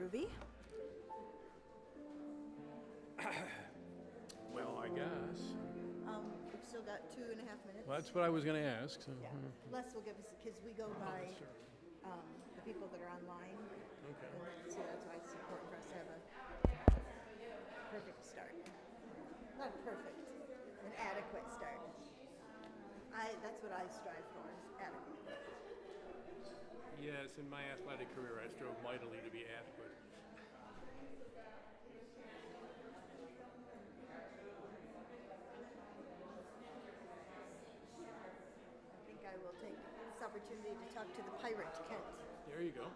groovy? Well, I guess. We've still got 2.5 minutes. Well, that's what I was going to ask. So, Yeah. Les will give us, because we go by sure. the people that are online. Okay. And so that's why it's important for us to have a perfect start. Not perfect, an adequate start. That's what I strive for, is adequate. Yes, in my athletic career, I strove mightily to be adequate. I think I will take this opportunity to talk to the pirate, Kent. There you go.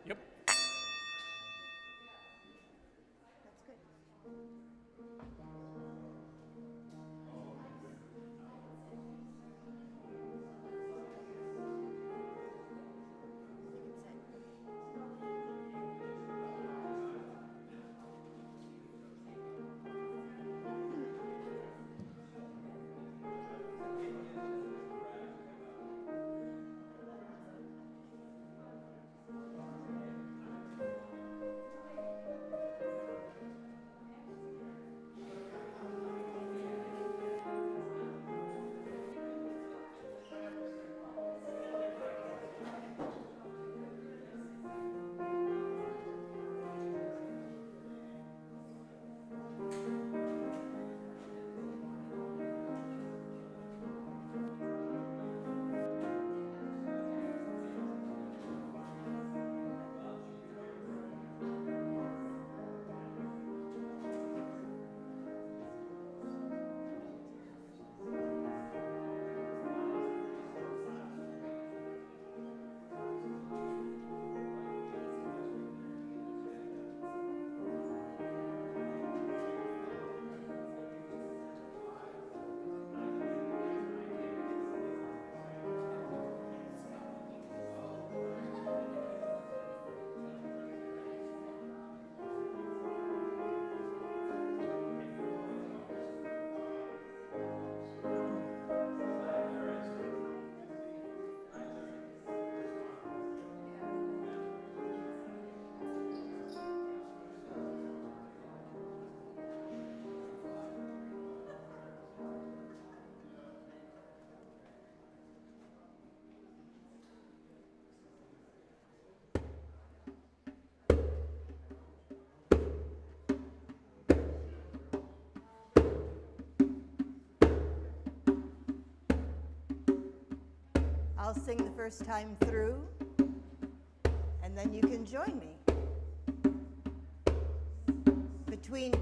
Yep. That's good. You can say. I'll sing the first time through, and then you can join me. Between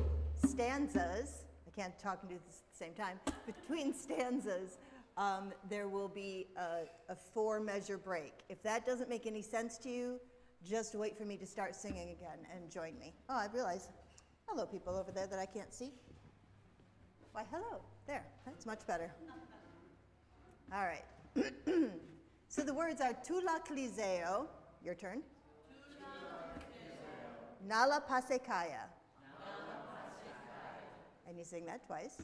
stanzas, I can't talk and do this at the same time, between stanzas, there will be a 4-measure break. If that doesn't make any sense to you, just wait for me to start singing again and join me. Oh, I realize Hello, people over there that I can't see. Why, hello. There. That's much better. All right. So the words are tu la cliseo. Your turn. Nala pasekaya. And you sing that twice.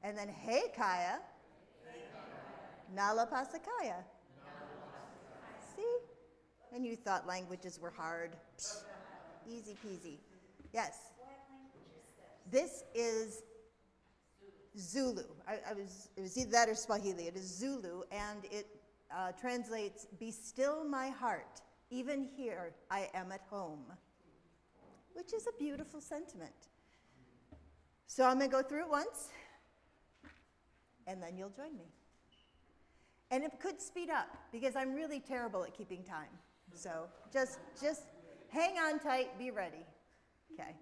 And then hey kaya. Nala pasekaya. See? And you thought languages were hard. Psst. Easy peasy. Yes? What language is this? This is Zulu. It was either that or Swahili. It is Zulu, and it translates, "Be still my heart, even here I am at home," which is a beautiful sentiment. So I'm going to go through it once, and then you'll join me. And it could speed up, because I'm really terrible at keeping time. So just hang on tight, be ready. Okay.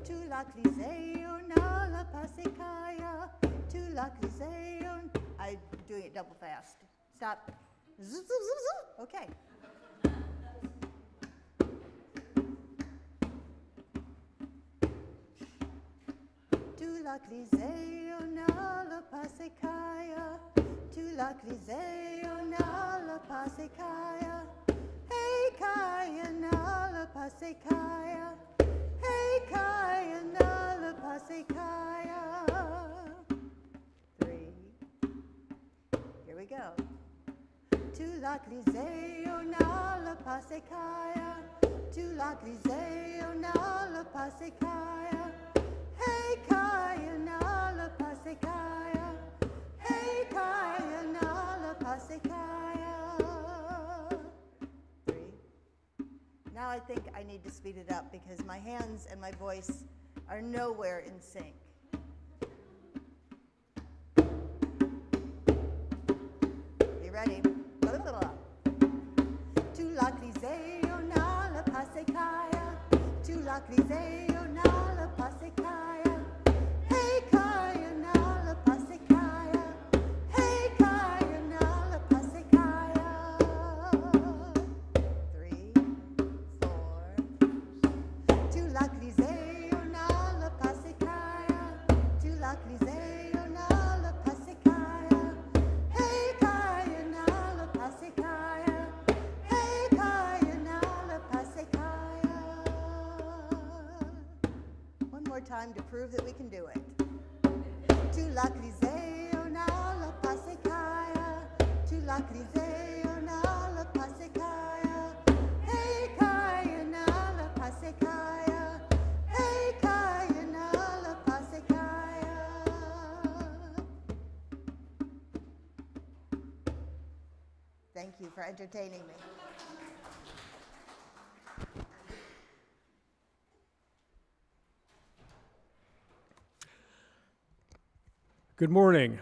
Tu la cliseo na la pasekaya, tu la cliseo. I'm doing it double fast. Stop. Zoop, zoop, zoop, zoop. Okay. Tu la cliseo na la pasekaya, tu la cliseo na la pasekaya, hey kaya na la pasekaya, hey kaya na la pasekaya. 3. Here we go. Tu la cliseo na la pasekaya, tu la cliseo na la pasekaya. Hey kaya na la pasekaya, hey kaya na la pasekaya. 3. Now I think I need to speed it up because my hands and my voice are nowhere in sync. You ready? Tu la cliseo na la pasekaya, tu la cliseo na la pasekaya, hey kaya na la pasekaya, hey kaya na la pasekaya. 3, 4. Tu la cliseo na la pasekaya, tu la cliseo na la pasekaya, hey kaya na la pasekaya, hey kaya na la pasekaya. One more time to prove that we can do it. Tu la cliseo na la pasekaya, tu la cliseo na la pasekaya, hey kaya na la pasekaya, hey kaya na la pasekaya. Thank you for entertaining me. Good morning.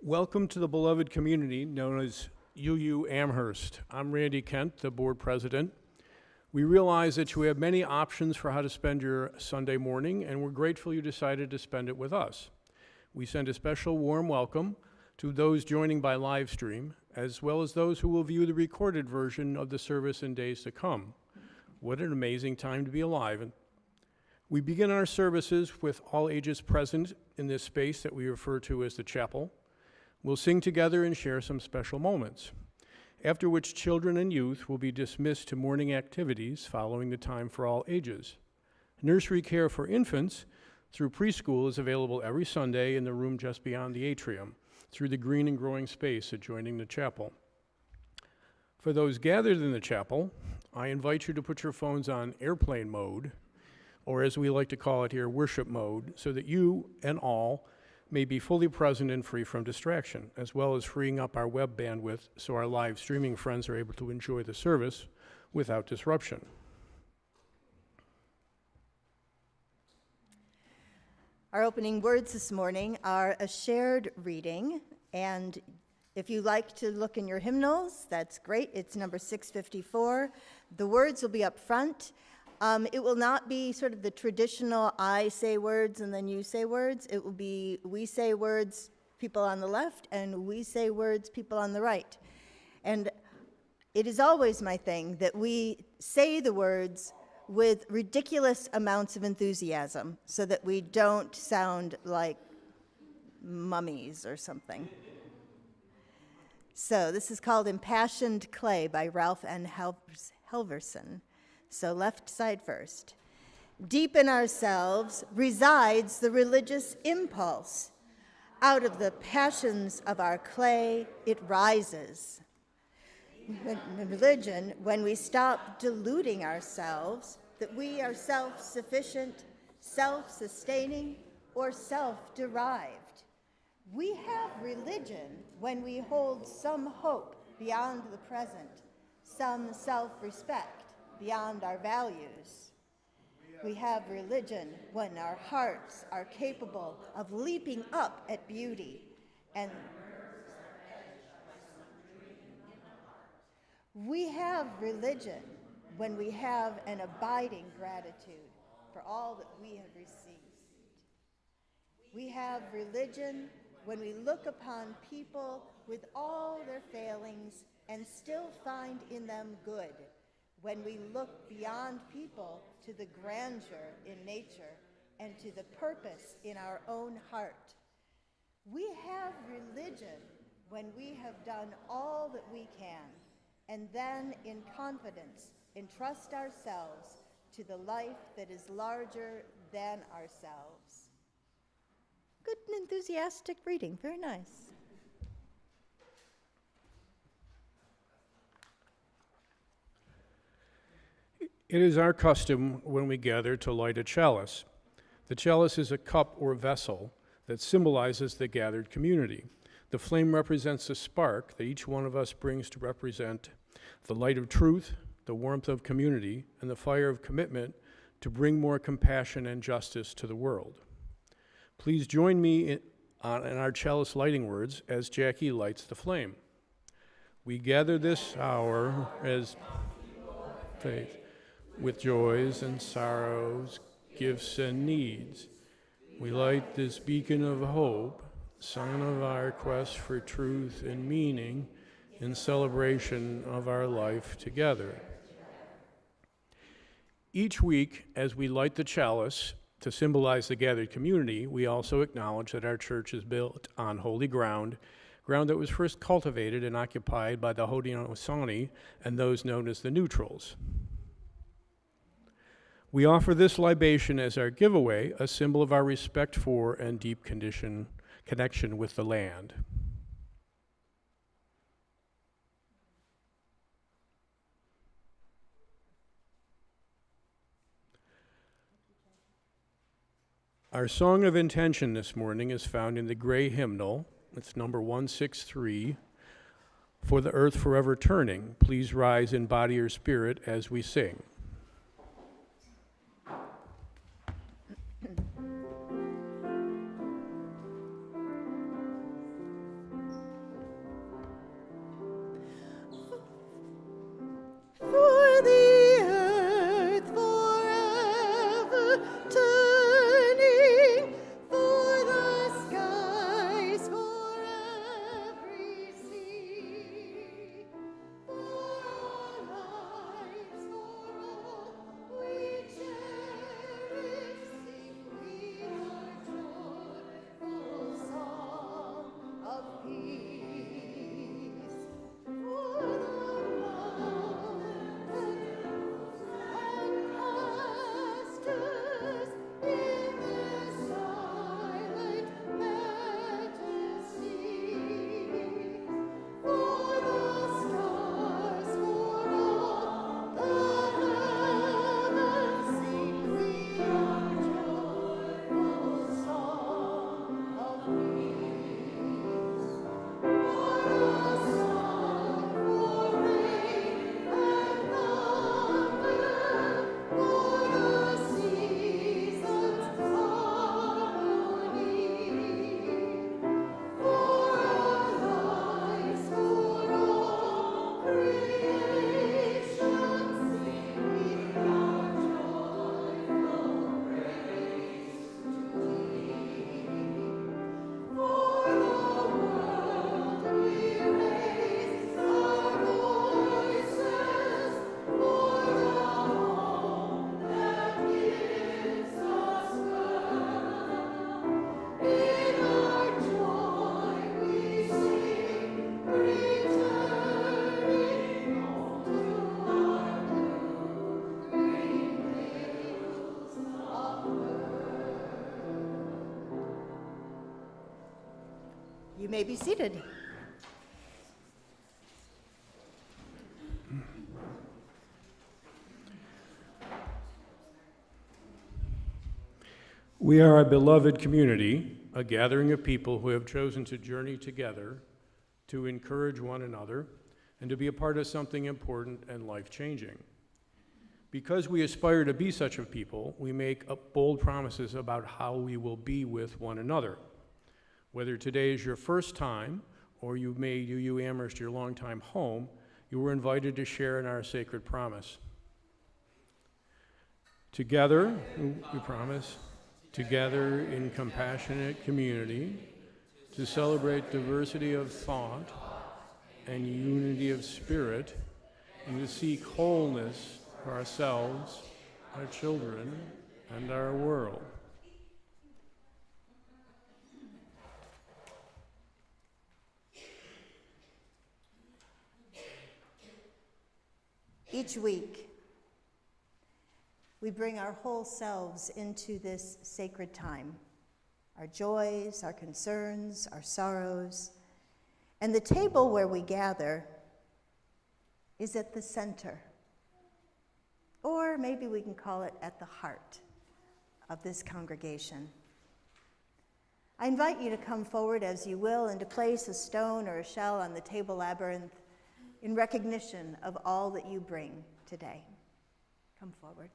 Welcome to the beloved community known as UU Amherst. I'm Randy Kent, the board president. We realize that you have many options for how to spend your Sunday morning, and we're grateful you decided to spend it with us. We send a special warm welcome to those joining by live stream, as well as those who will view the recorded version of the service in days to come. What an amazing time to be alive. And we begin our services with all ages present in this space that we refer to as the chapel. We'll sing together and share some special moments, after which children and youth will be dismissed to morning activities following the time for all ages. Nursery care for infants through preschool is available every Sunday in the room just beyond the atrium, through the green and growing space adjoining the chapel. For those gathered in the chapel, I invite you to put your phones on airplane mode, or as we like to call it here, worship mode, so that you and all may be fully present and free from distraction, as well as freeing up our web bandwidth so our live streaming friends are able to enjoy the service without disruption. Our opening words this morning are a shared reading, and if you like to look in your hymnals, that's great. It's number 654. The words will be up front. It will not be sort of the traditional I say words and then you say words. It will be we say words people on the left, and we say words, people on the right. And it is always my thing that we say the words with ridiculous amounts of enthusiasm so that we don't sound like mummies or something. So this is called Impassioned Clay by Ralph N. Helverson. So left side first. Deep in ourselves resides the religious impulse. Out of the passions of our clay, it rises. Religion, when we stop deluding ourselves that we are self-sufficient, self-sustaining, or self-derived. We have religion when we hold some hope beyond the present, some self-respect beyond our values. We have religion when our hearts are capable of leaping up at beauty, and we have religion when we have an abiding gratitude for all that we have received. We have religion when we look upon people with all their failings and still find in them good, when we look beyond people to the grandeur in nature and to the purpose in our own heart. We have religion when we have done all that we can, and then in confidence entrust ourselves to the life that is larger than ourselves. Good and enthusiastic reading, very nice. It is our custom when we gather to light a chalice. The chalice is a cup or vessel that symbolizes the gathered community. The flame represents the spark that each one of us brings to represent the light of truth, the warmth of community, and the fire of commitment to bring more compassion and justice to the world. Please join me in our chalice lighting words as Jackie lights the flame. We gather this hour as faith, with joys and sorrows, gifts and needs. We light this beacon of hope, sign of our quest for truth and meaning, in celebration of our life together. Each week, as we light the chalice to symbolize the gathered community, we also acknowledge that our church is built on holy ground, ground that was first cultivated and occupied by the Haudenosaunee and those known as the Neutrals. We offer this libation as our giveaway, a symbol of our respect for and deep connection with the land. Our song of intention this morning is found in the gray hymnal. It's number 163, For the Earth Forever Turning. Please rise in body or spirit as we sing. may be seated. We are a beloved community, a gathering of people who have chosen to journey together, to encourage one another, and to be a part of something important and life-changing. Because we aspire to be such a people, we make bold promises about how we will be with one another. Whether today is your first time, or you made UU Amherst your longtime home, you were invited to share in our sacred promise. Together, we promise, together in compassionate community, to celebrate diversity of thought and unity of spirit, and to seek wholeness for ourselves, our children, and our world. Each week, we bring our whole selves into this sacred time, our joys, our concerns, our sorrows, and the table where we gather is at the center, or maybe we can call it at the heart of this congregation. I invite you to come forward as you will and to place a stone or a shell on the table labyrinth in recognition of all that you bring today. Come forward.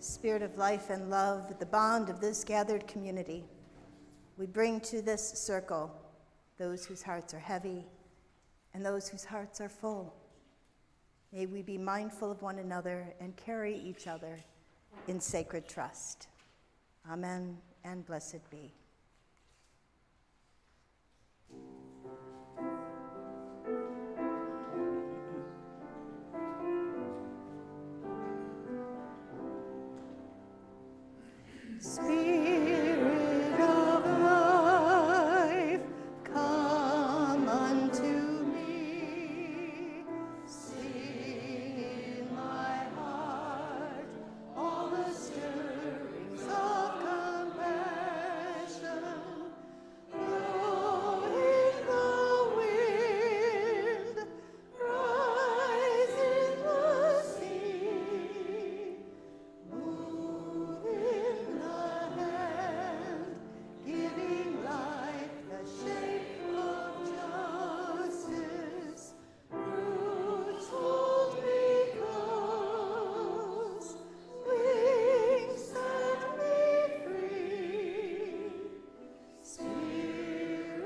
Spirit of life and love, the bond of this gathered community, we bring to this circle those whose hearts are heavy and those whose hearts are full. May we be mindful of one another and carry each other in sacred trust. Amen and blessed be. Spirit of life, come unto me. Sing in my heart all the stirrings of compassion. Blow in the wind, rise in the sea. Move in the hand, giving life the shape of justice. Roots hold me close, wings set me free. Spirit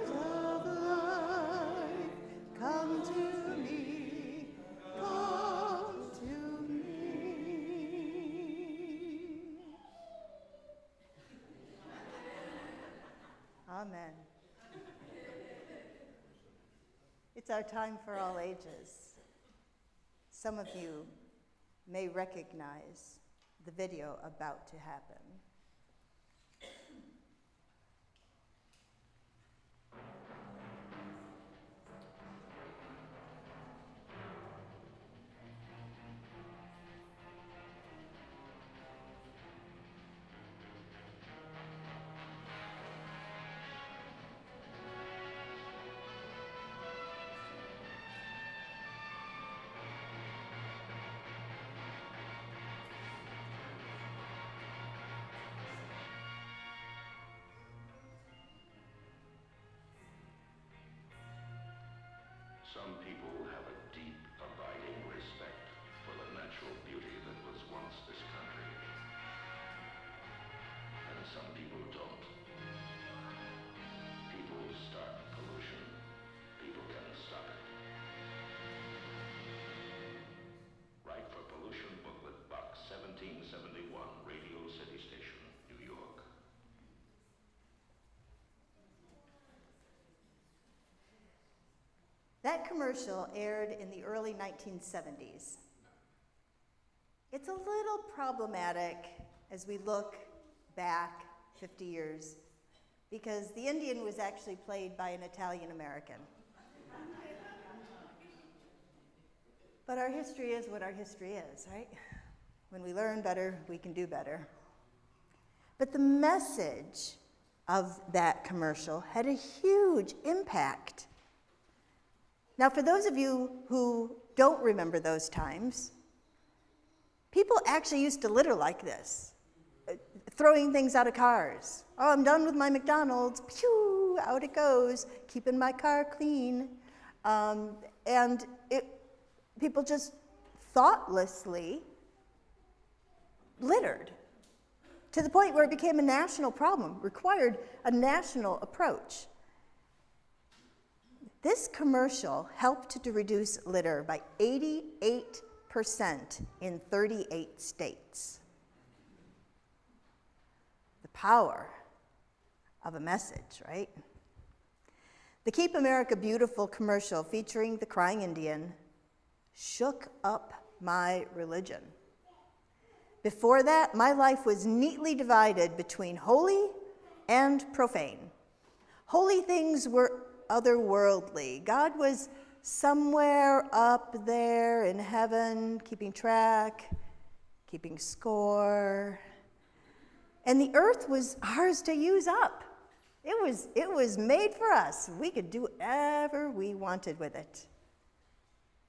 of life, come to me, come to me. Amen. It's our time for all ages. Some of you may recognize the video about to happen. Some people have a deep, abiding respect for the natural beauty that was once this country. And some people don't. People start pollution. People can stop it. Write for Pollution Booklet, Box 1771, Radio City Station, New York. That commercial aired in the early 1970s. It's a little problematic as we look back 50 years, because the Indian was actually played by an Italian American. But our history is what our history is, right? When we learn better, we can do better. But the message of that commercial had a huge impact. Now, for those of you who don't remember those times, people actually used to litter like this, throwing things out of cars. Oh, I'm done with my McDonald's. Pew, out it goes, keeping my car clean. People just thoughtlessly littered to the point where it became a national problem, required a national approach. This commercial helped to reduce litter by 88% in 38 states. The power of a message, right? The Keep America Beautiful commercial featuring the crying Indian shook up my religion. Before that, my life was neatly divided between holy and profane. Holy things were otherworldly. God was somewhere up there in heaven, keeping track, keeping score. And the earth was ours to use up. It was made for us. We could do whatever we wanted with it.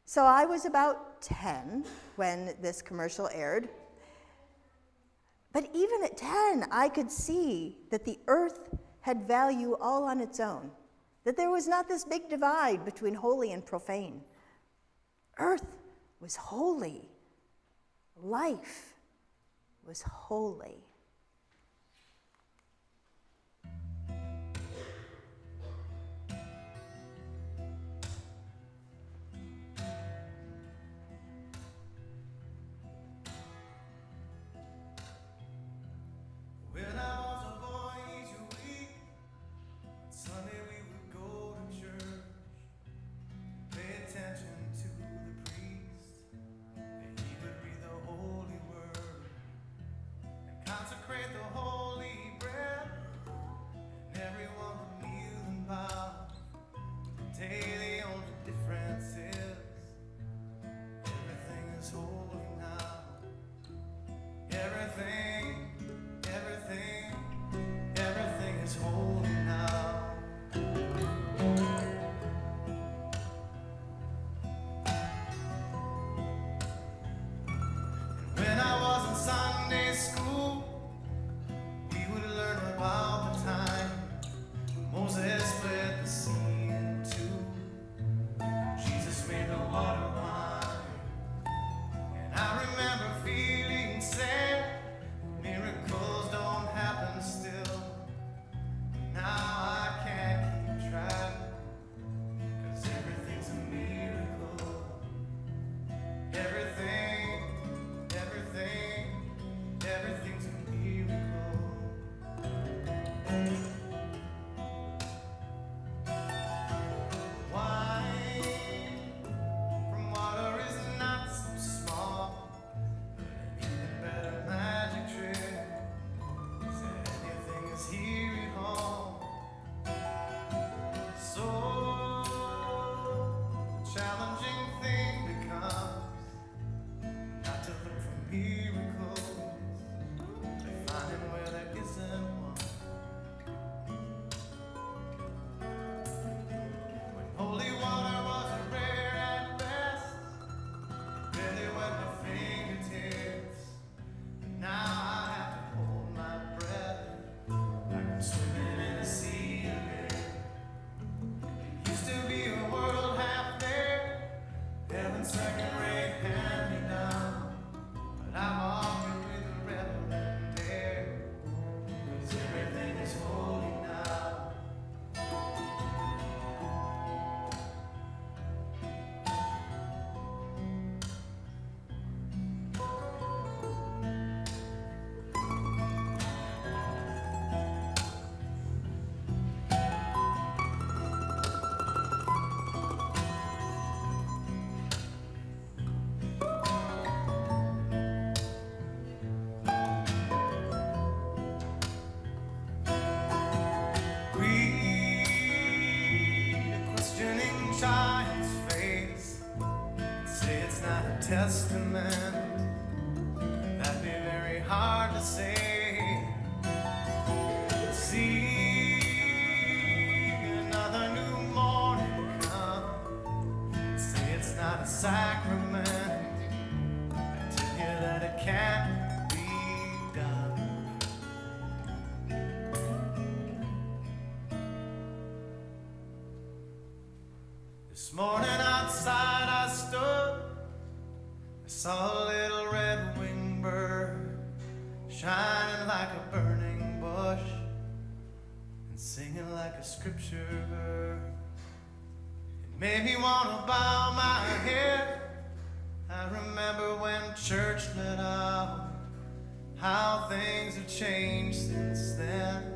So I was about 10 when this commercial aired. But even at 10, I could see that the earth had value all on its own, that there was not this big divide between holy and profane. Earth was holy. Life was holy. When I was a boy each week, on Sunday we would go to church, pay attention to the priest, and he would read the holy word, and consecrate the holy bread, and everyone would kneel and bow, daily the only difference is, everything is holy now, everything is holy now. When I was in Sunday school, say, see another new morning come. Say it's not a sacrament. Tell you that it can't be done. This morning outside I stood, I saw a little red-winged bird shining like a burning bush and singing like a scripture verse. It made me want to bow my head. I remember when church let out, how things have changed since then.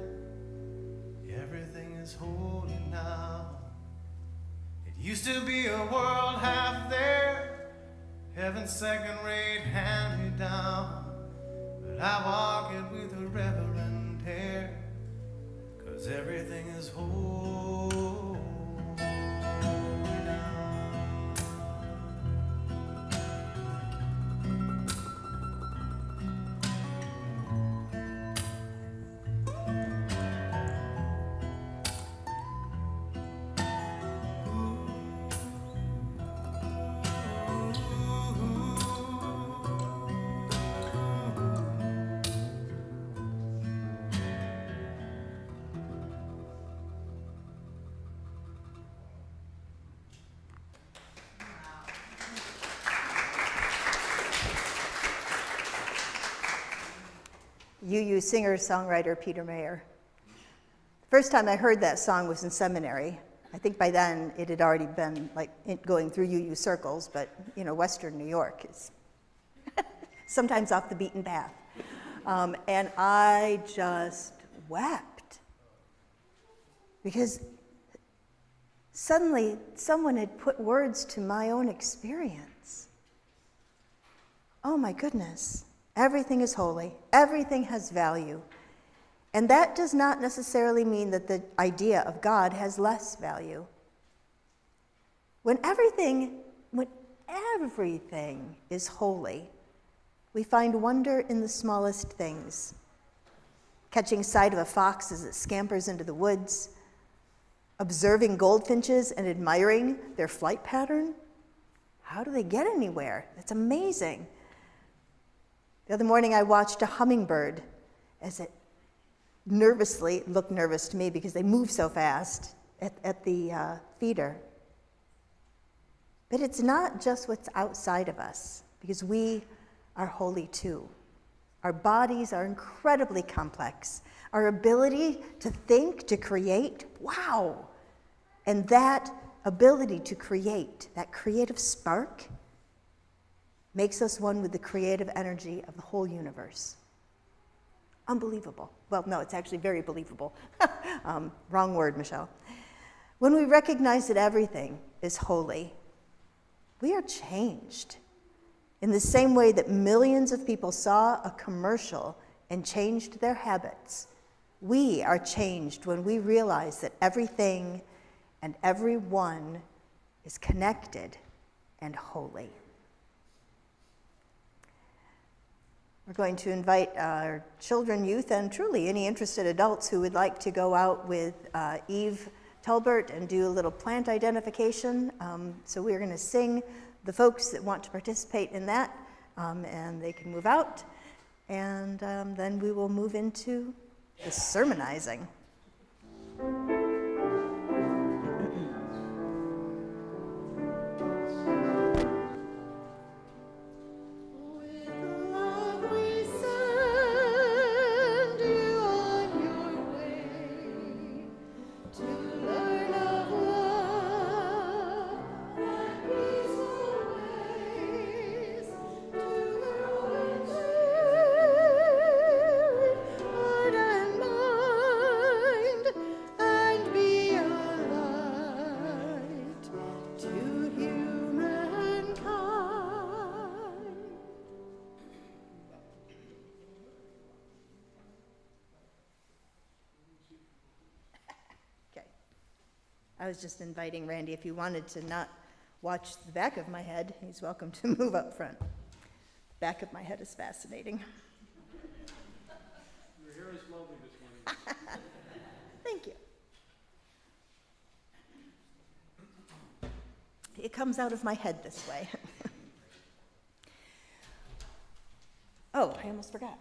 Everything is holy now. It used to be a world half there, heaven's second-rate hand-me-down. But I walk it with a reverent air, 'cause everything is holy now. UU singer-songwriter Peter Mayer. First time I heard that song was in seminary. I think by then it had already been like going through UU circles, but you know, Western New York is sometimes off the beaten path. And I just wept because suddenly someone had put words to my own experience. Oh my goodness. Everything is holy. Everything has value. And that does not necessarily mean that the idea of God has less value. When everything is holy, we find wonder in the smallest things. Catching sight of a fox as it scampers into the woods, observing goldfinches and admiring their flight pattern. How do they get anywhere? It's amazing. The other morning I watched a hummingbird as it nervously, looked nervous to me because they move so fast at the feeder. But it's not just what's outside of us, because we are holy too. Our bodies are incredibly complex. Our ability to think, to create, wow. And that ability to create, that creative spark, makes us one with the creative energy of the whole universe. Unbelievable. Well, no, it's actually very believable. Wrong word, Michelle. When we recognize that everything is holy, we are changed. In the same way that millions of people saw a commercial and changed their habits, we are changed when we realize that everything and everyone is connected and holy. We're going to invite our children, youth, and truly any interested adults who would like to go out with Eve Talbert and do a little plant identification. So we're going to sing the folks that want to participate in that, and they can move out. And then we will move into the sermonizing. I was just inviting Randy, if you wanted to not watch the back of my head, he's welcome to move up front. Back of my head is fascinating. comes out of my head this way. Oh, I almost forgot.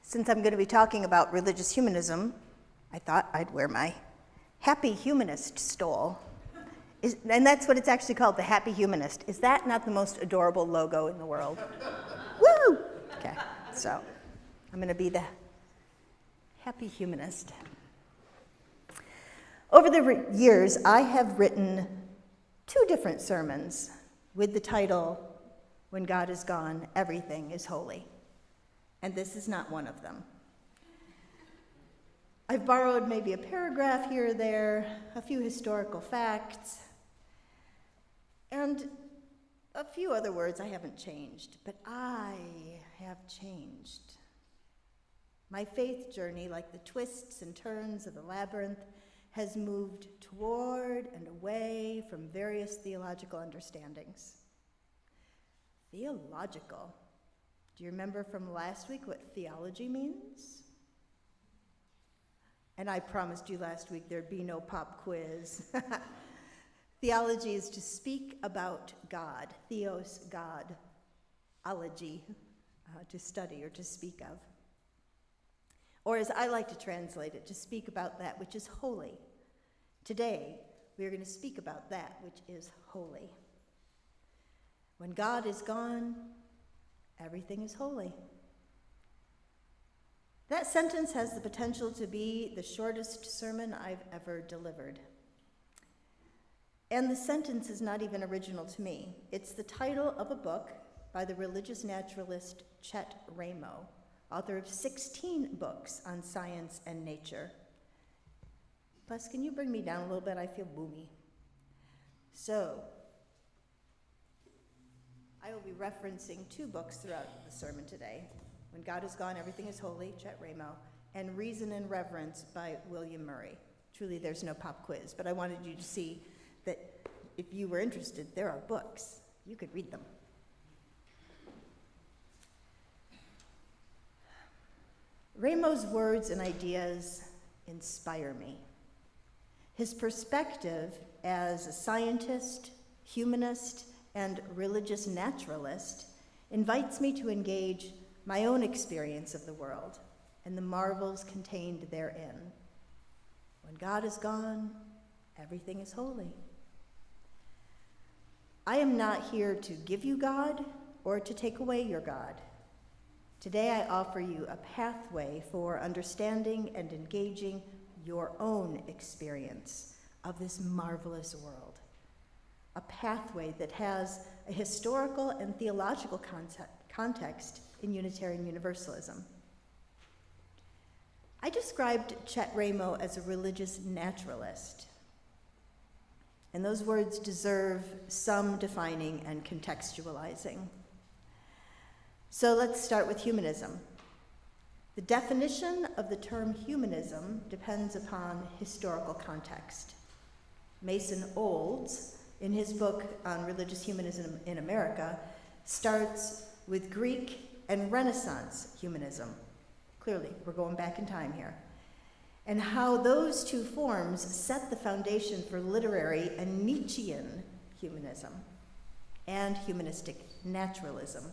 Since I'm going to be talking about religious humanism, I thought I'd wear my Happy Humanist stole. And that's what it's actually called, the Happy Humanist. Is that not the most adorable logo in the world? Woo! Okay, so I'm going to be the Happy Humanist. Over the years, I have written 2 different sermons with the title, When God Is Gone, Everything is Holy. And this is not one of them. I've borrowed maybe a paragraph here or there, a few historical facts, and a few other words I haven't changed, but I have changed. My faith journey, like the twists and turns of the labyrinth, has moved toward and away from various theological understandings. Theological. Do you remember from last week what theology means? And I promised you last week there'd be no pop quiz. Theology is to speak about God, theos, God, ology, to study or to speak of. Or as I like to translate it, to speak about that which is holy. Today, we are going to speak about that which is holy. When God is gone, everything is holy. That sentence has the potential to be the shortest sermon I've ever delivered. And the sentence is not even original to me. It's the title of a book by the religious naturalist Chet Ramo, author of 16 books on science and nature. Plus, can you bring me down a little bit? I feel boomy. So, I will be referencing 2 books throughout the sermon today. When God Is Gone, Everything is Holy, Chet Ramo, and Reason and Reverence by William Murray. Truly, there's no pop quiz, but I wanted you to see that if you were interested, there are books. You could read them. Ramo's words and ideas inspire me. His perspective as a scientist, humanist, and religious naturalist invites me to engage my own experience of the world and the marvels contained therein. When God is gone, everything is holy. I am not here to give you God or to take away your God. Today I offer you a pathway for understanding and engaging your own experience of this marvelous world. A pathway that has a historical and theological context in Unitarian Universalism. I described Chet Ramo as a religious naturalist, and those words deserve some defining and contextualizing. So let's start with humanism. The definition of the term humanism depends upon historical context. Mason Olds, in his book on religious humanism in America, starts with Greek and Renaissance humanism. Clearly, we're going back in time here. And how those 2 forms set the foundation for literary and Nietzschean humanism and humanistic naturalism.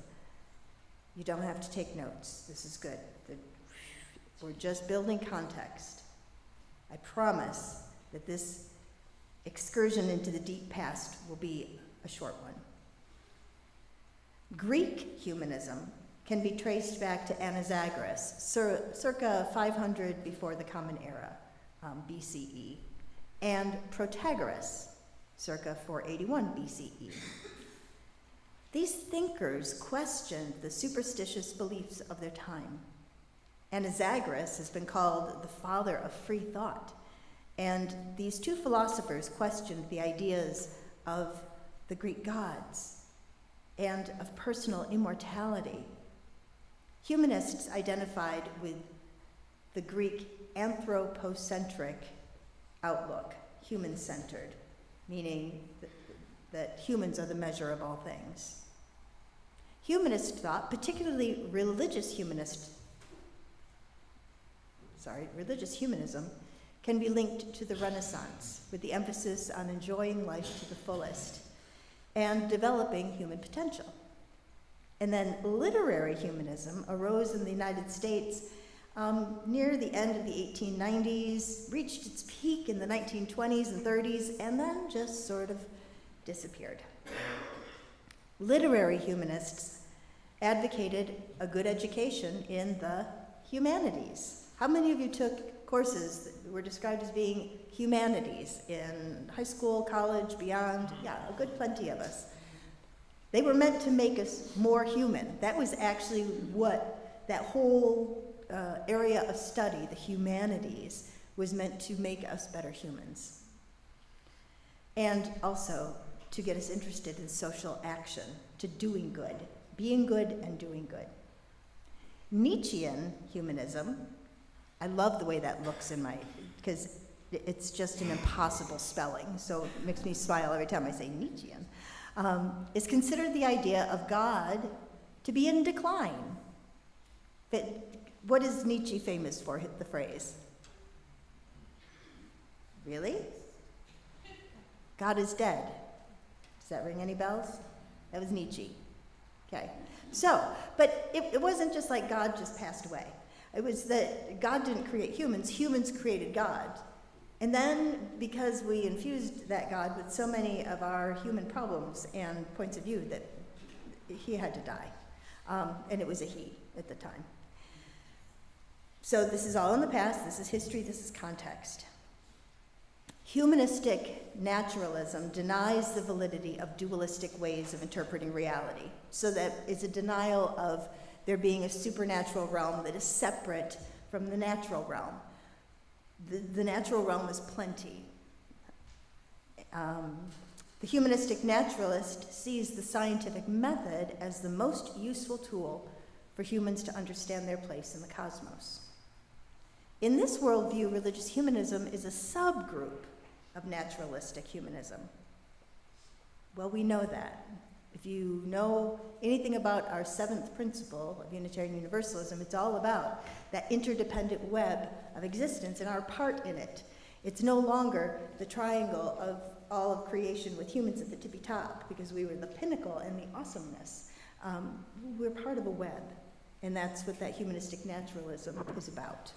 You don't have to take notes. This is good. We're just building context. I promise that this excursion into the deep past will be a short one. Greek humanism can be traced back to Anaxagoras, circa 500 before the Common Era, BCE, and Protagoras, circa 481 BCE. These thinkers questioned the superstitious beliefs of their time. Anaxagoras has been called the father of free thought, and these 2 philosophers questioned the ideas of the Greek gods and of personal immortality. Humanists identified with the Greek anthropocentric outlook, human-centered, meaning that humans are the measure of all things. Humanist thought, particularly religious humanism, can be linked to the Renaissance, with the emphasis on enjoying life to the fullest and developing human potential. And then literary humanism arose in the United States near the end of the 1890s, reached its peak in the 1920s and 30s, and then just sort of disappeared. Literary humanists advocated a good education in the humanities. How many of you took courses that were described as being humanities in high school, college, beyond? Yeah, a good plenty of us. They were meant to make us more human. That was actually what that whole area of study, the humanities, was meant to make us better humans. And also to get us interested in social action, to doing good, being good and doing good. Nietzschean humanism, I love the way that looks in my, because it's just an impossible spelling, so it makes me smile every time I say Nietzschean, is considered the idea of God to be in decline. But what is Nietzsche famous for, the phrase? Really? God is dead. Does that ring any bells? That was Nietzsche. Okay. So, but it wasn't just like God just passed away. It was that God didn't create humans, humans created God. And then, because we infused that God with so many of our human problems and points of view, that he had to die. And it was a he at the time. So this is all in the past, this is history, this is context. Humanistic naturalism denies the validity of dualistic ways of interpreting reality. So that is a denial of there being a supernatural realm that is separate from the natural realm. The natural realm is plenty. The humanistic naturalist sees the scientific method as the most useful tool for humans to understand their place in the cosmos. In this worldview, religious humanism is a subgroup of naturalistic humanism. Well, we know that. If you know anything about our seventh principle of Unitarian Universalism, it's all about that interdependent web of existence and our part in it. It's no longer the triangle of all of creation with humans at the tippy top, because we were the pinnacle and the awesomeness. We're part of a web, and that's what that humanistic naturalism is about.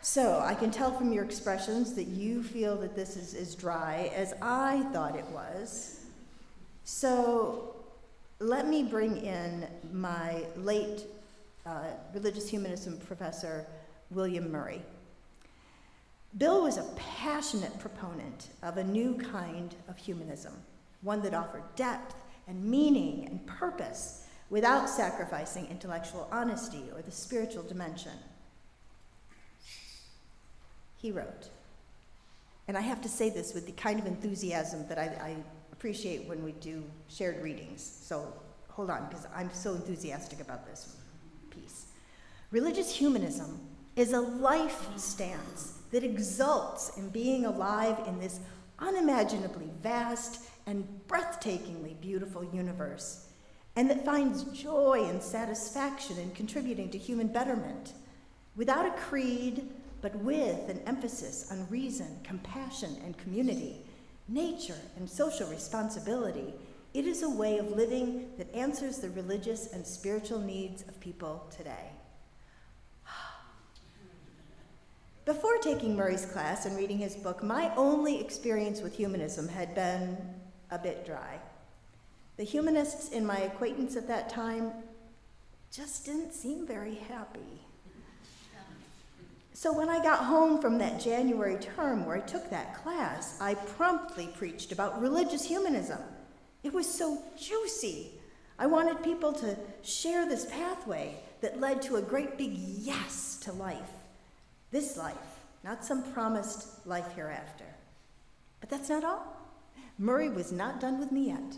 So I can tell from your expressions that you feel that this is as dry as I thought it was. So let me bring in my late religious humanism professor, William Murray. Bill was a passionate proponent of a new kind of humanism, one that offered depth and meaning and purpose without sacrificing intellectual honesty or the spiritual dimension. He wrote, and I have to say this with the kind of enthusiasm that I appreciate when we do shared readings, so hold on, because I'm so enthusiastic about this piece. Religious humanism is a life stance that exults in being alive in this unimaginably vast and breathtakingly beautiful universe, and that finds joy and satisfaction in contributing to human betterment, without a creed, but with an emphasis on reason, compassion, and community, nature, and social responsibility. It is a way of living that answers the religious and spiritual needs of people today. Before taking Murray's class and reading his book, my only experience with humanism had been a bit dry. The humanists in my acquaintance at that time just didn't seem very happy. So when I got home from that January term where I took that class, I promptly preached about religious humanism. It was so juicy. I wanted people to share this pathway that led to a great big yes to life. This life, not some promised life hereafter. But that's not all. Murray was not done with me yet.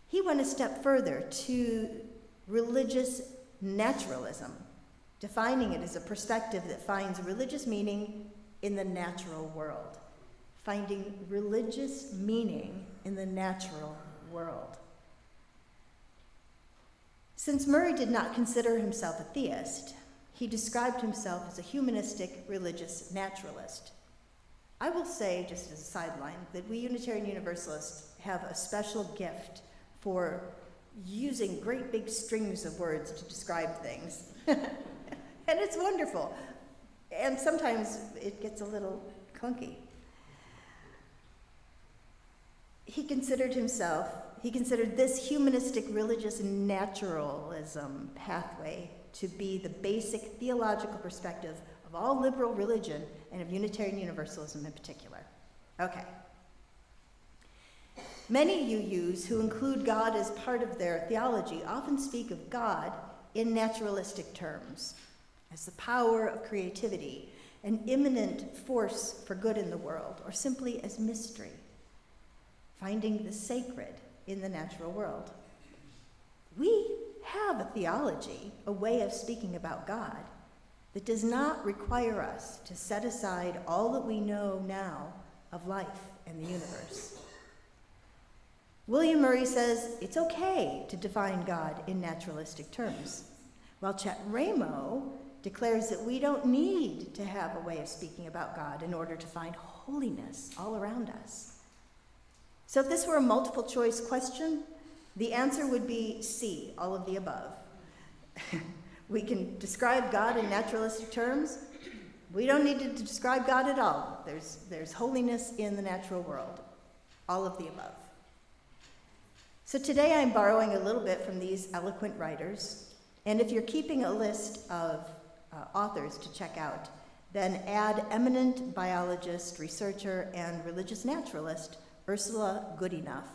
He went a step further to religious naturalism, defining it as a perspective that finds religious meaning in the natural world. Finding religious meaning in the natural world. Since Murray did not consider himself a theist, he described himself as a humanistic religious naturalist. I will say, just as a sideline, that we Unitarian Universalists have a special gift for using great big strings of words to describe things. And it's wonderful. And sometimes it gets a little clunky. He considered this humanistic religious naturalism pathway to be the basic theological perspective of all liberal religion and of Unitarian Universalism in particular. Okay. Many UUs who include God as part of their theology often speak of God in naturalistic terms, as the power of creativity, an immanent force for good in the world, or simply as mystery, finding the sacred in the natural world. We have a theology, a way of speaking about God, that does not require us to set aside all that we know now of life and the universe. William Murray says it's okay to define God in naturalistic terms, while Chet Ramo declares that we don't need to have a way of speaking about God in order to find holiness all around us. So if this were a multiple choice question, the answer would be C, all of the above. We can describe God in naturalistic terms. We don't need to describe God at all. There's holiness in the natural world, all of the above. So today I'm borrowing a little bit from these eloquent writers, and if you're keeping a list of authors to check out, then add eminent biologist, researcher, and religious naturalist Ursula Goodenough.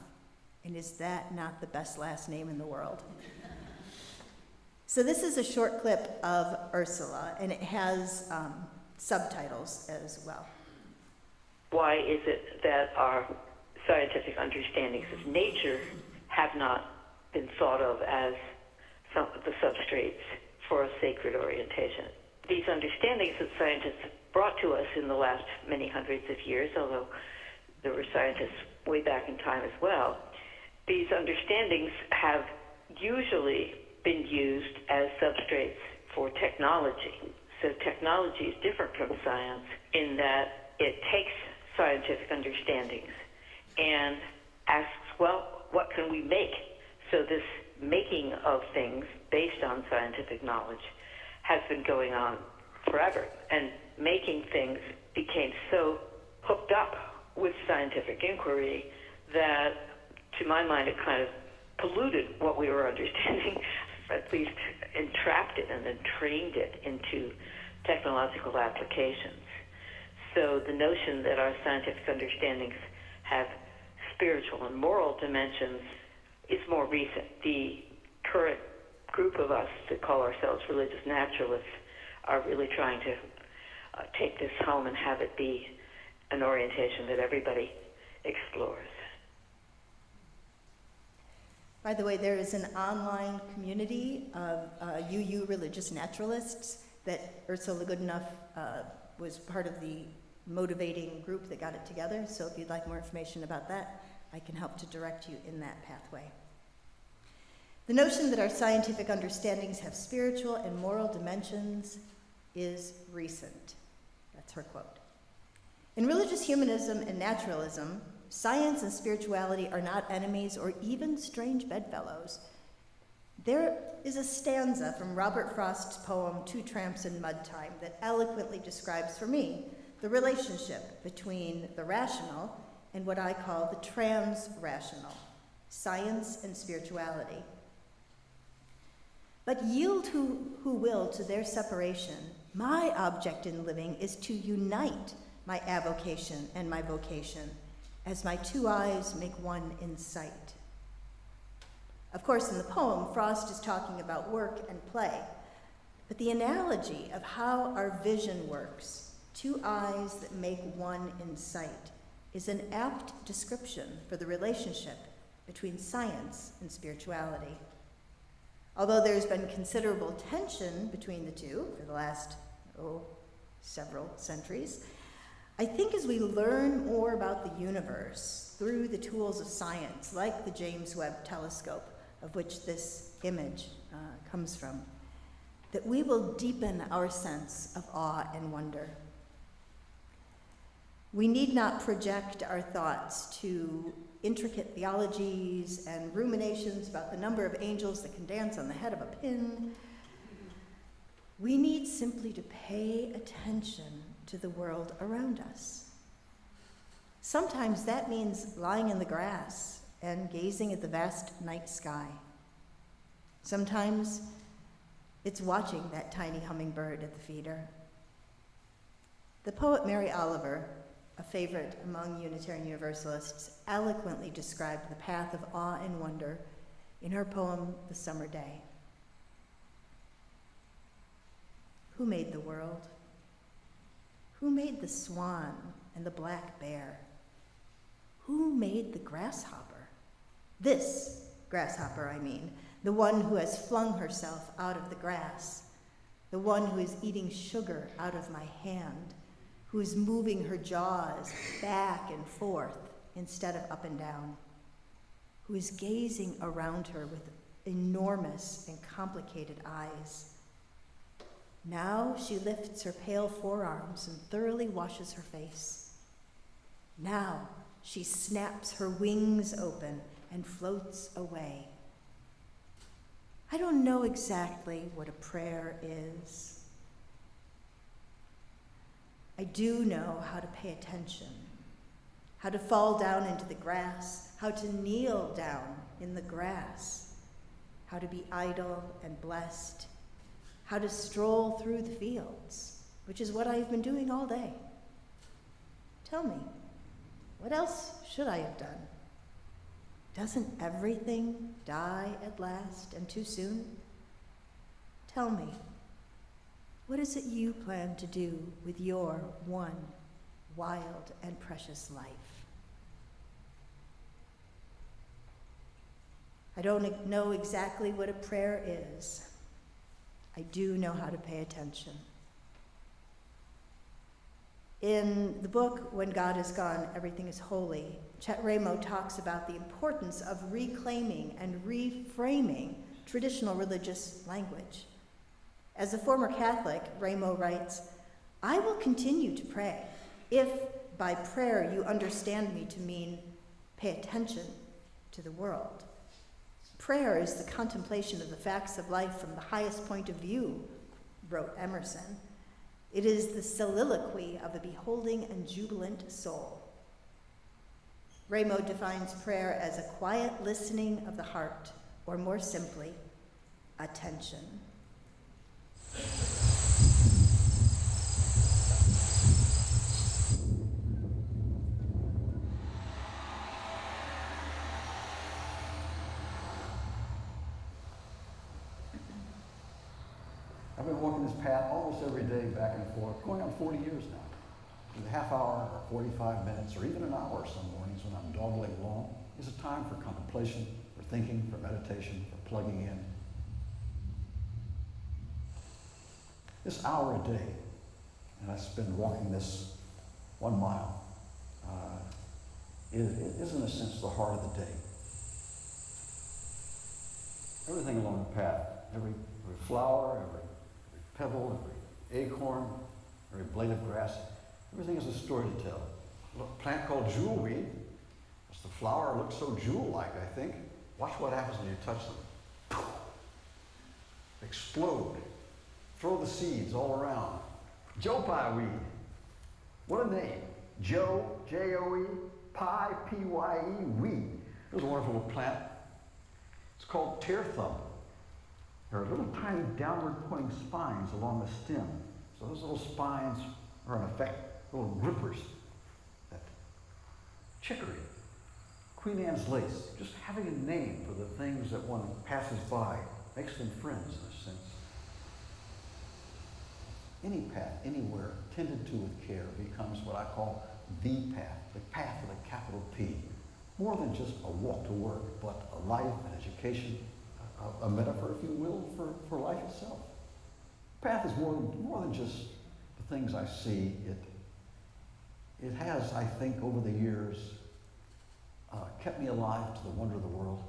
And is that not the best last name in the world? So this is a short clip of Ursula, and it has subtitles as well. Why is it that our scientific understandings of nature have not been thought of as some of the substrates for a sacred orientation? These understandings that scientists brought to us in the last many hundreds of years, although there were scientists way back in time as well, these understandings have usually been used as substrates for technology. So technology is different from science in that it takes scientific understandings and asks, well, what can we make? So this making of things based on scientific knowledge has been going on forever. And making things became so hooked up with scientific inquiry that, to my mind, it kind of polluted what we were understanding, at least entrapped it and then trained it into technological applications. So the notion that our scientific understandings have spiritual and moral dimensions is more recent. The current group of us that call ourselves religious naturalists are really trying to take this home and have it be an orientation that everybody explores. By the way, there is an online community of UU religious naturalists that Ursula Goodenough was part of the motivating group that got it together. So if you'd like more information about that, I can help to direct you in that pathway. The notion that our scientific understandings have spiritual and moral dimensions is recent. That's her quote. In religious humanism and naturalism, science and spirituality are not enemies or even strange bedfellows. There is a stanza from Robert Frost's poem, Two Tramps in Mud Time, that eloquently describes for me the relationship between the rational and what I call the trans-rational, science and spirituality. But yield who will to their separation, my object in living is to unite my avocation and my vocation, as my two eyes make one in sight. Of course, in the poem, Frost is talking about work and play, but the analogy of how our vision works, two eyes that make one in sight, is an apt description for the relationship between science and spirituality. Although there's been considerable tension between the two for the last, several centuries, I think as we learn more about the universe through the tools of science, like the James Webb Telescope, of which this image comes from, that we will deepen our sense of awe and wonder. We need not project our thoughts to intricate theologies and ruminations about the number of angels that can dance on the head of a pin. We need simply to pay attention to the world around us. Sometimes that means lying in the grass and gazing at the vast night sky. Sometimes it's watching that tiny hummingbird at the feeder. The poet Mary Oliver, a favorite among Unitarian Universalists, eloquently described the path of awe and wonder in her poem, The Summer Day. Who made the world? Who made the swan and the black bear? Who made the grasshopper? This grasshopper, I mean, the one who has flung herself out of the grass, the one who is eating sugar out of my hand, who is moving her jaws back and forth instead of up and down, who is gazing around her with enormous and complicated eyes. Now she lifts her pale forearms and thoroughly washes her face. Now she snaps her wings open and floats away. I don't know exactly what a prayer is. I do know how to pay attention, how to fall down into the grass, how to kneel down in the grass, how to be idle and blessed, how to stroll through the fields, which is what I've been doing all day. Tell me, what else should I have done? Doesn't everything die at last and too soon? Tell me, what is it you plan to do with your one wild and precious life? I don't know exactly what a prayer is. I do know how to pay attention. In the book, When God Is Gone, Everything is Holy, Chet Ramo talks about the importance of reclaiming and reframing traditional religious language. As a former Catholic, Ramo writes, I will continue to pray if by prayer you understand me to mean pay attention to the world. Prayer is the contemplation of the facts of life from the highest point of view, wrote Emerson. It is the soliloquy of a beholding and jubilant soul. Ramo defines prayer as a quiet listening of the heart, or more simply, attention. I've been walking this path almost every day back and forth, going on 40 years now. A half hour or 45 minutes or even an hour some mornings when I'm dawdling along is a time for contemplation, for thinking, for meditation, for plugging in. This hour a day, and I spend walking this 1 mile, is in a sense the heart of the day. Everything along the path, every flower, every pebble, every acorn, every blade of grass, everything has a story to tell. A plant called jewelweed, as the flower looks so jewel-like, I think. Watch what happens when you touch them. Explode. Throw the seeds all around. Joe Pye weed. What a name. Joe, J-O-E, Pye, P-Y-E, weed. It was a wonderful little plant. It's called tear thumb. There are little tiny downward pointing spines along the stem. So those little spines are in effect little grippers. That chicory, Queen Anne's lace, just having a name for the things that one passes by makes them friends in a sense. Any path, anywhere, tended to with care becomes what I call the path with a capital P. More than just a walk to work, but a life, an education, a metaphor, if you will, for life itself. Path is more than just the things I see. It has, I think, over the years, kept me alive to the wonder of the world,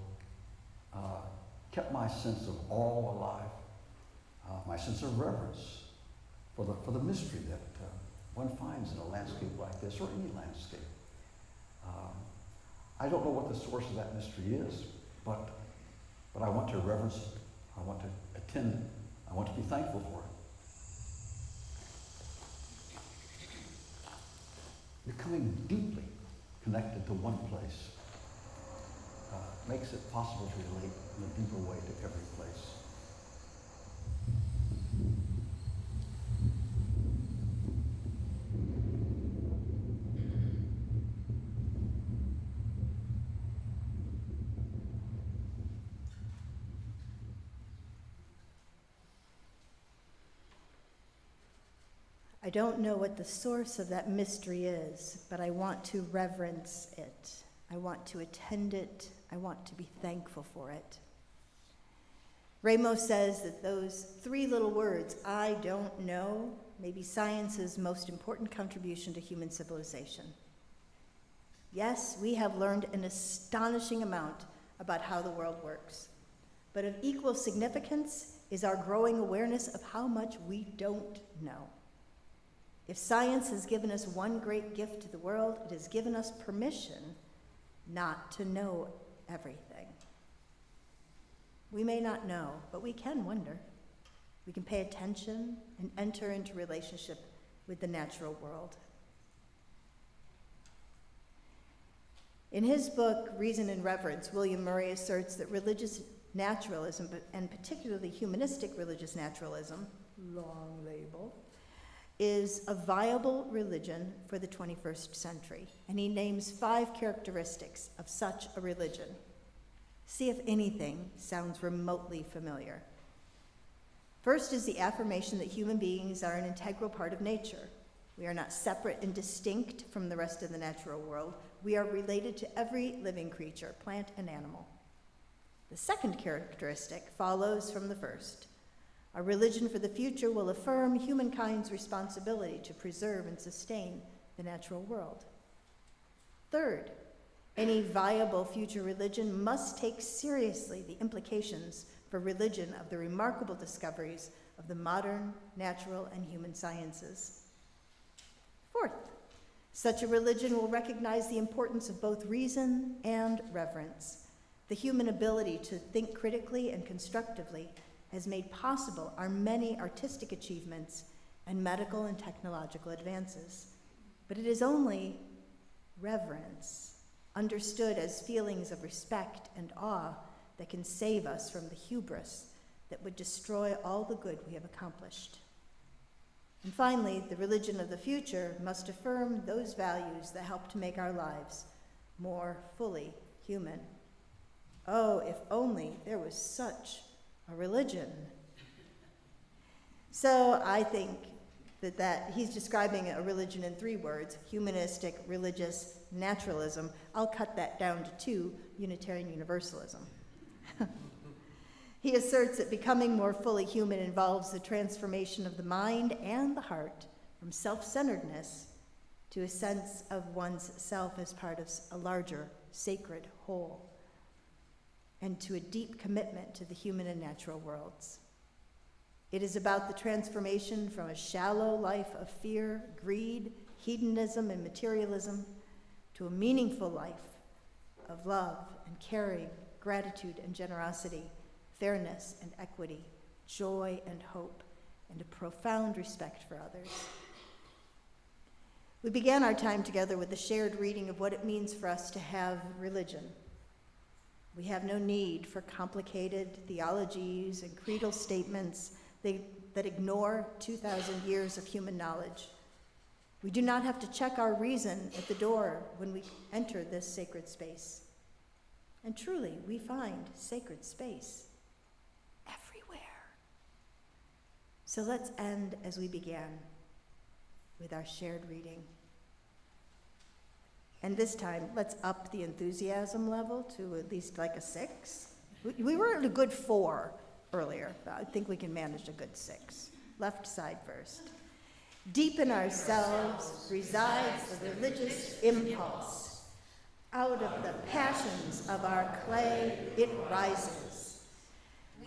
kept my sense of awe alive, my sense of reverence for the mystery that one finds in a landscape like this, or any landscape. I don't know what the source of that mystery is, but I want to reverence it. I want to attend it. I want to be thankful for it. Becoming deeply connected to one place makes it possible to relate in a deeper way to every place. I don't know what the source of that mystery is, but I want to reverence it. I want to attend it. I want to be thankful for it. Ramos says that those three little words, I don't know, may be science's most important contribution to human civilization. Yes, we have learned an astonishing amount about how the world works, but of equal significance is our growing awareness of how much we don't know. If science has given us one great gift to the world, it has given us permission not to know everything. We may not know, but we can wonder. We can pay attention and enter into relationship with the natural world. In his book, Reason and Reverence, William Murray asserts that religious naturalism, and particularly humanistic religious naturalism, long label, is a viable religion for the 21st century. And he names 5 characteristics of such a religion. See if anything sounds remotely familiar. First is the affirmation that human beings are an integral part of nature. We are not separate and distinct from the rest of the natural world. We are related to every living creature, plant and animal. The second characteristic follows from the first. A religion for the future will affirm humankind's responsibility to preserve and sustain the natural world. Third, any viable future religion must take seriously the implications for religion of the remarkable discoveries of the modern, natural, and human sciences. Fourth, such a religion will recognize the importance of both reason and reverence. The human ability to think critically and constructively has made possible our many artistic achievements and medical and technological advances. But it is only reverence, understood as feelings of respect and awe, that can save us from the hubris that would destroy all the good we have accomplished. And finally, the religion of the future must affirm those values that help to make our lives more fully human. Oh, if only there was such a religion. So I think that he's describing a religion in 3 words: humanistic, religious, naturalism. I'll cut that down to 2, Unitarian Universalism. He asserts that becoming more fully human involves the transformation of the mind and the heart from self-centeredness to a sense of one's self as part of a larger, sacred whole, and to a deep commitment to the human and natural worlds. It is about the transformation from a shallow life of fear, greed, hedonism, and materialism to a meaningful life of love and caring, gratitude and generosity, fairness and equity, joy and hope, and a profound respect for others. We began our time together with a shared reading of what it means for us to have religion. We have no need for complicated theologies and creedal statements that ignore 2,000 years of human knowledge. We do not have to check our reason at the door when we enter this sacred space. And truly, we find sacred space everywhere. So let's end as we began, with our shared reading. And this time, let's up the enthusiasm level to at least like a 6. We were at a good 4 earlier. I think we can manage a good 6. Left side first. Deep in ourselves resides the religious impulse. Out of the passions of our clay it rises.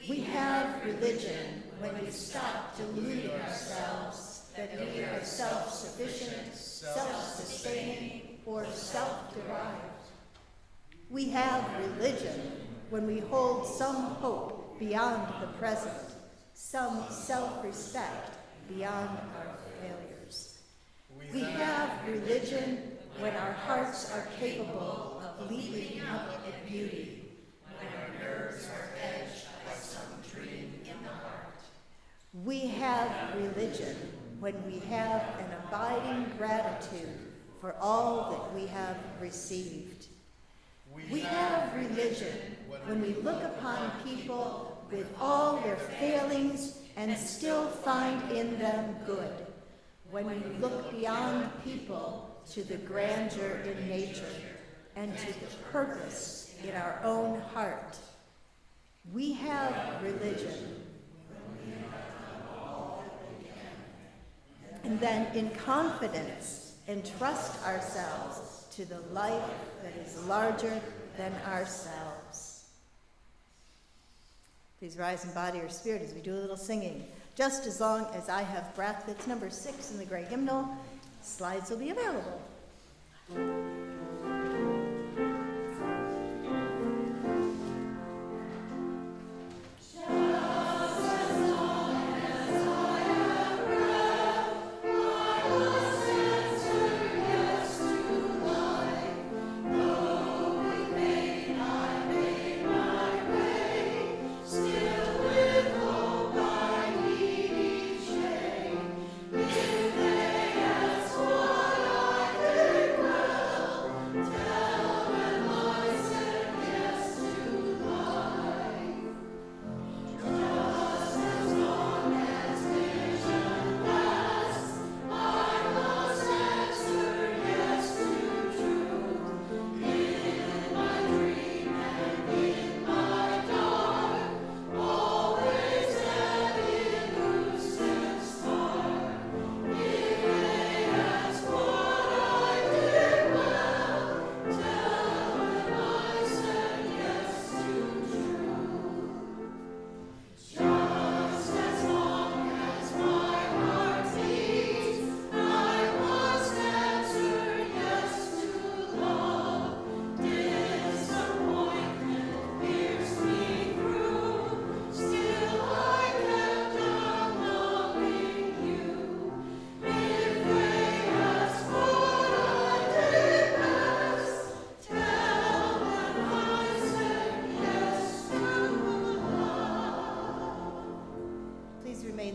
We have religion when we stop deluding ourselves that we are self-sufficient, self-sustaining, or self-derived. We have religion when we hold some hope beyond the present, some self-respect beyond our failures. We have religion when our hearts are capable of leaping up at beauty, when our nerves are edged by some dream in the heart. We have religion when we have an abiding gratitude for all that we have received. We have religion when we look upon people with all their failings and still find in them good, when we look beyond people to the grandeur in nature and to the purpose in our own heart. We have religion. And then in confidence entrust ourselves to the life that is larger than ourselves. Please rise in body or spirit as we do a little singing. Just as long as I have breath, it's number 6 in the gray hymnal. Slides will be available.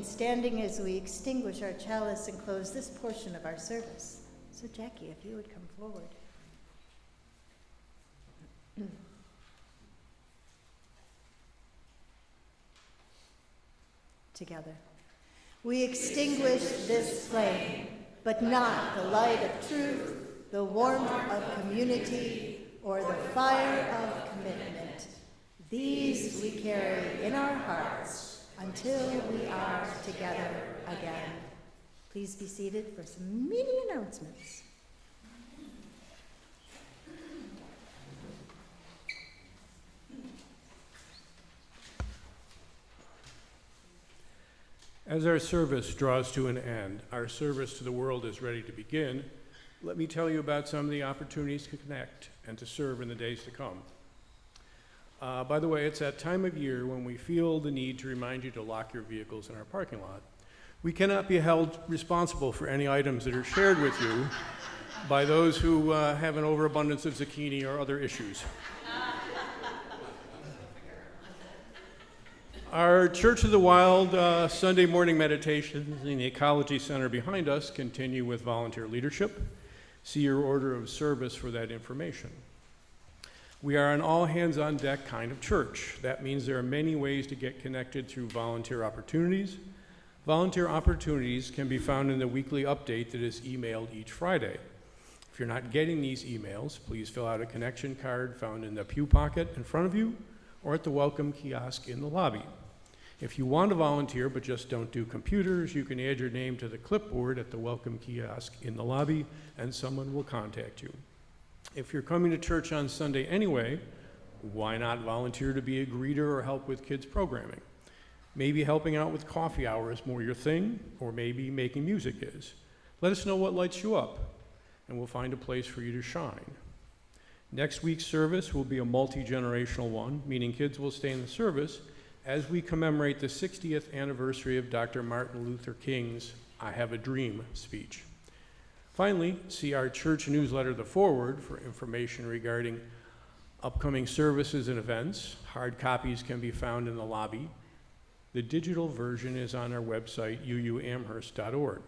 Standing as we extinguish our chalice and close this portion of our service. So Jackie, if you would come forward. Together. We extinguish this flame, but not the light of truth, the warmth of community, or the fire of commitment. These we carry in our hearts until we are together again. Please be seated for some meeting announcements. As our service draws to an end, our service to the world is ready to begin. Let me tell you about some of the opportunities to connect and to serve in the days to come. By the way, it's that time of year when we feel the need to remind you to lock your vehicles in our parking lot. We cannot be held responsible for any items that are shared with you by those who have an overabundance of zucchini or other issues. Our Church of the Wild Sunday morning meditations in the Ecology Center behind us continue with volunteer leadership. See your order of service for that information. We are an all-hands-on-deck kind of church. That means there are many ways to get connected through volunteer opportunities. Volunteer opportunities can be found in the weekly update that is emailed each Friday. If you're not getting these emails, please fill out a connection card found in the pew pocket in front of you or at the welcome kiosk in the lobby. If you want to volunteer but just don't do computers, you can add your name to the clipboard at the welcome kiosk in the lobby and someone will contact you. If you're coming to church on Sunday anyway, Why not volunteer to be a greeter or help with kids' programming? Maybe helping out with coffee hour is more your thing, or maybe making music is. Let us know what lights you up, and we'll find a place for you to shine. Next week's service will be a multi-generational one, meaning kids will stay in the service as we commemorate the 60th anniversary of Dr. Martin Luther King's "I Have a Dream" speech. Finally, see our church newsletter, The Forward, for information regarding upcoming services and events. Hard copies can be found in the lobby. The digital version is on our website, uuamherst.org.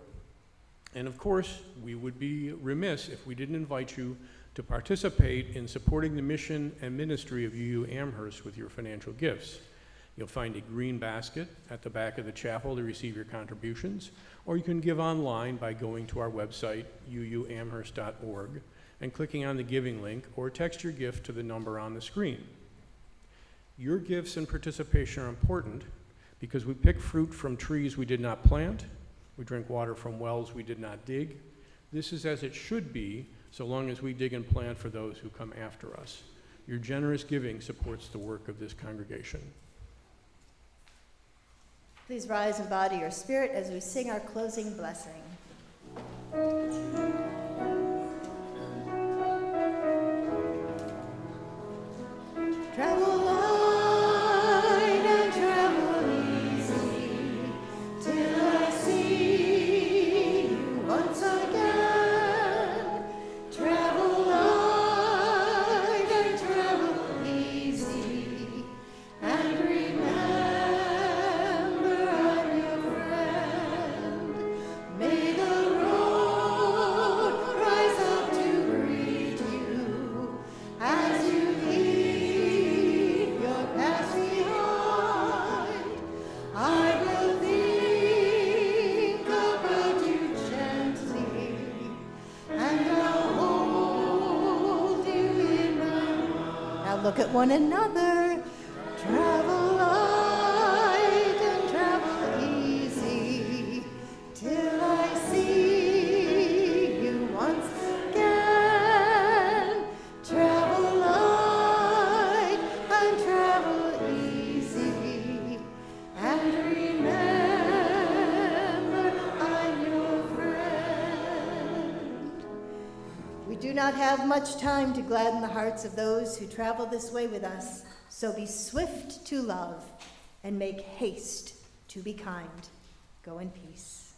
And of course, we would be remiss if we didn't invite you to participate in supporting the mission and ministry of UU Amherst with your financial gifts. You'll find a green basket at the back of the chapel to receive your contributions, or you can give online by going to our website, uuamherst.org, and clicking on the giving link, or text your gift to the number on the screen. Your gifts and participation are important because we pick fruit from trees we did not plant, we drink water from wells we did not dig. This is as it should be, so long as we dig and plant for those who come after us. Your generous giving supports the work of this congregation. Please rise and bow to your spirit as we sing our closing blessing. Travel light and travel easy till I see you once again. Travel light and travel easy, and remember I'm your friend. May the road rise up to greet you as you leave your past behind. I will think about you gently, and I'll hold you in my arms. Now look at one another. Travel light and travel easy till I see you once again. Travel light and travel easy, and remember I'm your friend. We do not have much time to gladden the hearts of those who travel this way with us, so be swift to love and make haste to be kind. Go in peace.